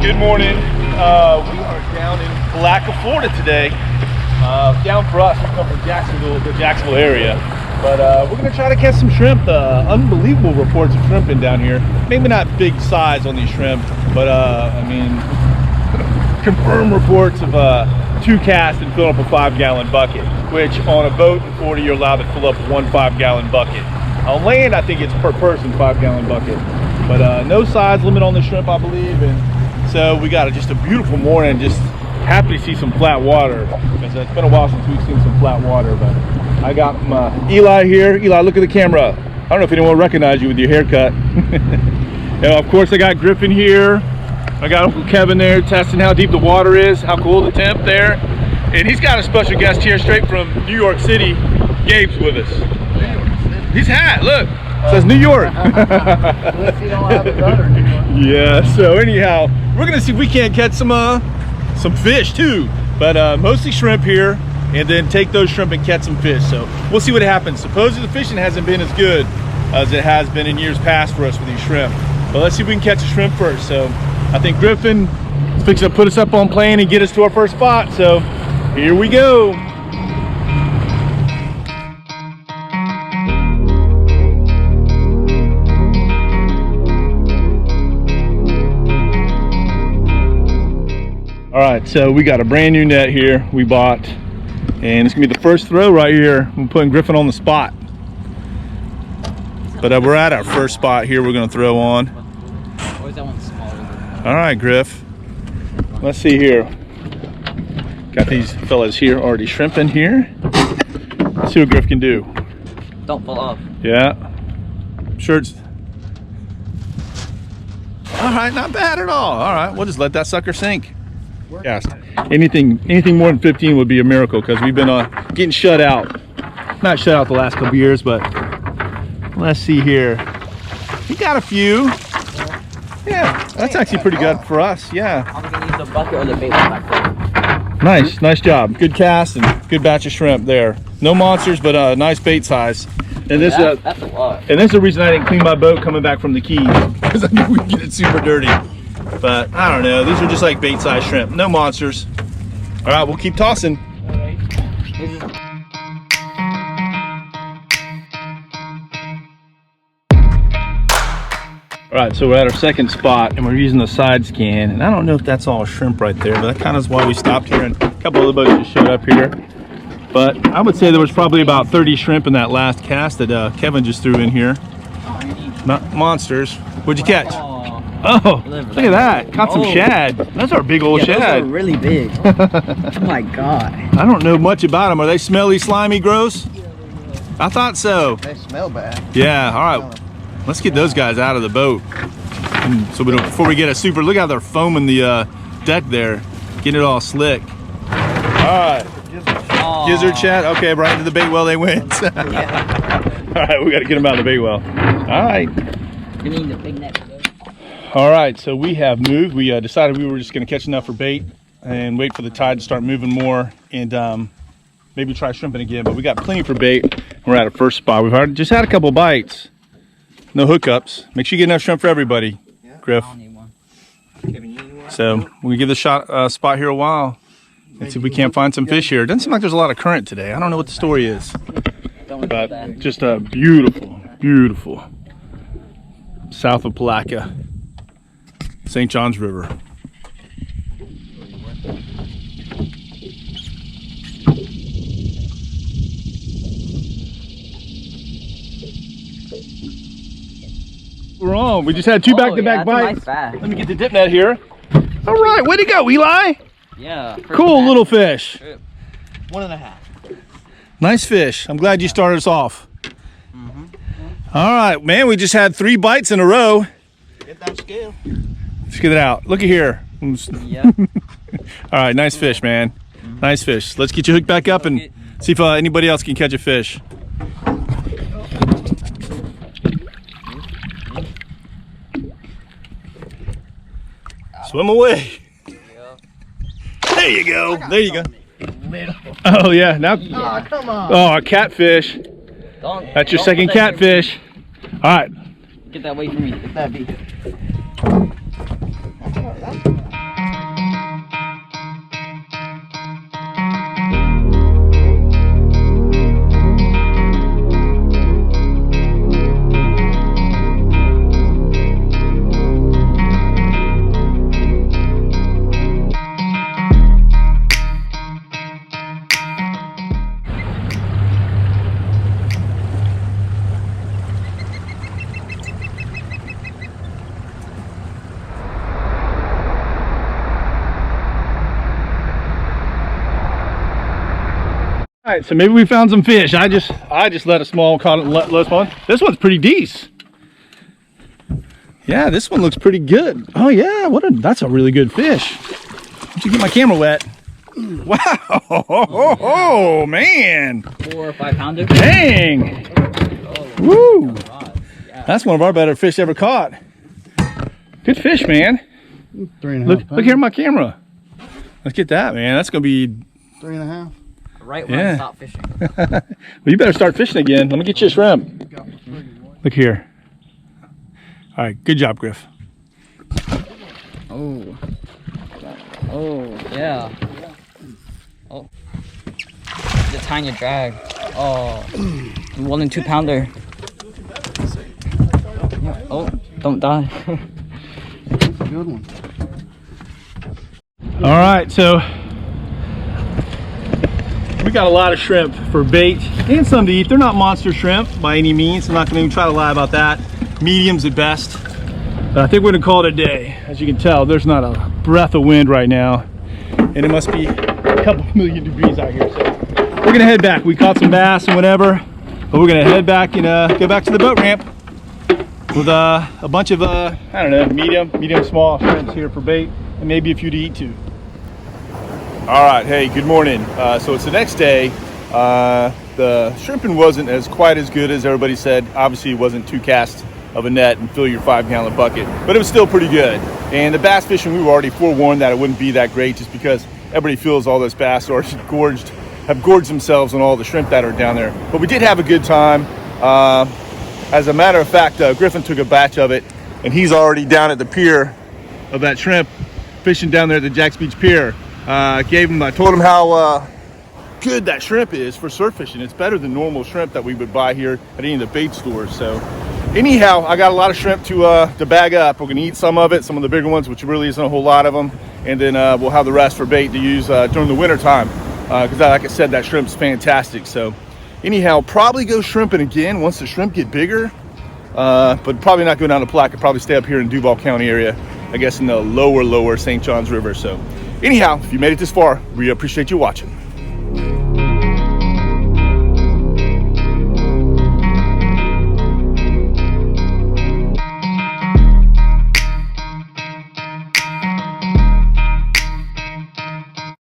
Good morning. We are down in Palatka, Florida today. Down for us, we come from Jacksonville, the Jacksonville area. But we're gonna try to catch some shrimp. Unbelievable reports of shrimping down here. Maybe not big size on these shrimp, but I mean, confirmed reports of 2 casts and filling up a 5-gallon bucket, which on a boat in Florida, you're allowed to fill up 1 5-gallon bucket. On land, I think it's per person 5-gallon bucket. But no size limit on the shrimp, I believe. And so we got just a beautiful morning. Just happy to see some flat water, because it's been a while since we've seen some flat water. But I got my Eli here. Eli, look at the camera. I don't know if anyone will recognize you with your haircut. And of course, I got Griffin here. I got Uncle Kevin there testing how deep the water is, how cool the temp there. And he's got a special guest here straight from New York City. Gabe's with us. His hat, look. Says New York. Yeah, so anyhow, we're gonna see if we can't catch some fish too, but mostly shrimp here, and then take those shrimp and catch some fish. So we'll see what happens. Supposedly the fishing hasn't been as good as it has been in years past for us with these shrimp, but let's see if we can catch a shrimp first. So I think Griffin is fixing to put us up on plane and get us to our first spot, so here we go. All right, so we got a brand new net here we bought, and it's gonna be the first throw right here. I'm putting Griffin on the spot. But we're at our first spot here we're gonna throw on. All right, Griff. Let's see here. Got these fellas here already shrimping here. Let's see what Griff can do. Don't fall off. Yeah. Sure it's... All right, not bad at all. All right, we'll just let that sucker sink. Yes. Anything more than 15 would be a miracle, because we've been getting shut out. Not shut out the last couple years, but let's see here. We got a few. Yeah, that's actually pretty good for us. Yeah. I'm gonna use the bucket or the bait back there. Nice job. Good cast and good batch of shrimp there. No monsters, but nice bait size. And this that's a lot. And this is the reason I didn't clean my boat coming back from the Keys, because I knew we'd get it super dirty. But I don't know, these are just like bait size shrimp, no monsters. All right, we'll keep tossing. All right, so we're at our second spot and we're using the side scan, and I don't know if that's all shrimp right there, but that kind of is why we stopped here, and a couple other boats just showed up here. But I would say there was probably about 30 shrimp in that last cast that Kevin just threw in here. Not monsters. What'd you catch? Oh, look at that. Caught some shad. That's our big old shad. Those are really big. Oh my God. I don't know much about them. Are they smelly, slimy, gross? I thought so. They smell bad. Yeah, all right. Let's get those guys out of the boat. And so before we get a super, look how they're foaming the deck there. Getting it all slick. All right. Gizzard shad. Okay, right into the bait well they went. All right, we got to get them out of the bait well. All right. You need the big net. All right, so we have moved. We decided we were just going to catch enough for bait and wait for the tide to start moving more, and maybe try shrimping again. But we got plenty for bait. We're at our first spot. We've just had a couple bites. No hookups. Make sure you get enough shrimp for everybody, Griff. I don't need one. So we're going to give the spot here a while and see if we can't find some fish here. It doesn't seem like there's a lot of current today. I don't know what the story is. But just a beautiful south of Palatka, St. Johns River. We're on. We just had 2 back-to-back bites. Nice. Let me get the dip net here. All right, way to go, Eli. Yeah. Cool little fish. 1.5. Nice fish. I'm glad you started us off. All right, man, we just had 3 bites in a row. Get that scale. Let's get it out. Look at here. Yeah. All right, nice fish, man. Nice fish. Let's get you hooked back up and see if anybody else can catch a fish. Swim away. There you go. There you go. Oh yeah. Now. Oh, come on. Oh, a catfish. That's your second catfish. All right. Get that away from me. Get that bait. All right, so maybe we found some fish. I just let a small caught let spawn. This one's pretty decent. Yeah, this one looks pretty good. Oh yeah, that's a really good fish. Did you get my camera wet? Wow! Oh man! 4 or 5 pounder. Dang! Woo! That's one of our better fish ever caught. Good fish, man. 3.5. Look here at my camera. Let's get that, man. That's gonna be 3.5. Right when I stop fishing. Well, you better start fishing again. Let me get you a shrimp. Look here. All right, good job, Griff. Oh. Oh, yeah. Oh. The tiny drag. Oh. 1 and 2 pounder. Yeah. Oh, don't die. Good one. All right, so we got a lot of shrimp for bait and some to eat. They're not monster shrimp by any means. I'm not gonna even try to lie about that. Mediums at best. But I think we're gonna call it a day. As you can tell, there's not a breath of wind right now. And it must be a couple million degrees out here. So we're gonna head back. We caught some bass and whatever, but we're gonna head back and go back to the boat ramp with a bunch of, I don't know, medium small shrimps here for bait and maybe a few to eat too. All right, hey, good morning. So it's the next day. The shrimping wasn't quite as good as everybody said. Obviously, it wasn't 2 casts of a net and fill your 5-gallon bucket, but it was still pretty good. And the bass fishing, we were already forewarned that it wouldn't be that great just because everybody feels all those bass are have gorged themselves on all the shrimp that are down there. But we did have a good time. As a matter of fact, Griffin took a batch of it, and he's already down at the pier of that shrimp, fishing down there at the Jacks Beach Pier. I told him how good that shrimp is for surf fishing. It's better than normal shrimp that we would buy here at any of the bait stores. So anyhow, I got a lot of shrimp to bag up. We're gonna eat some of it, some of the bigger ones, which really isn't a whole lot of them, and then we'll have the rest for bait to use during the winter time, because like I said, that shrimp's fantastic. So anyhow, probably go shrimping again once the shrimp get bigger, but probably not go down to Palatka. Probably stay up here in Duval County area, I guess in the lower St. Johns River. So anyhow, if you made it this far, we appreciate you watching.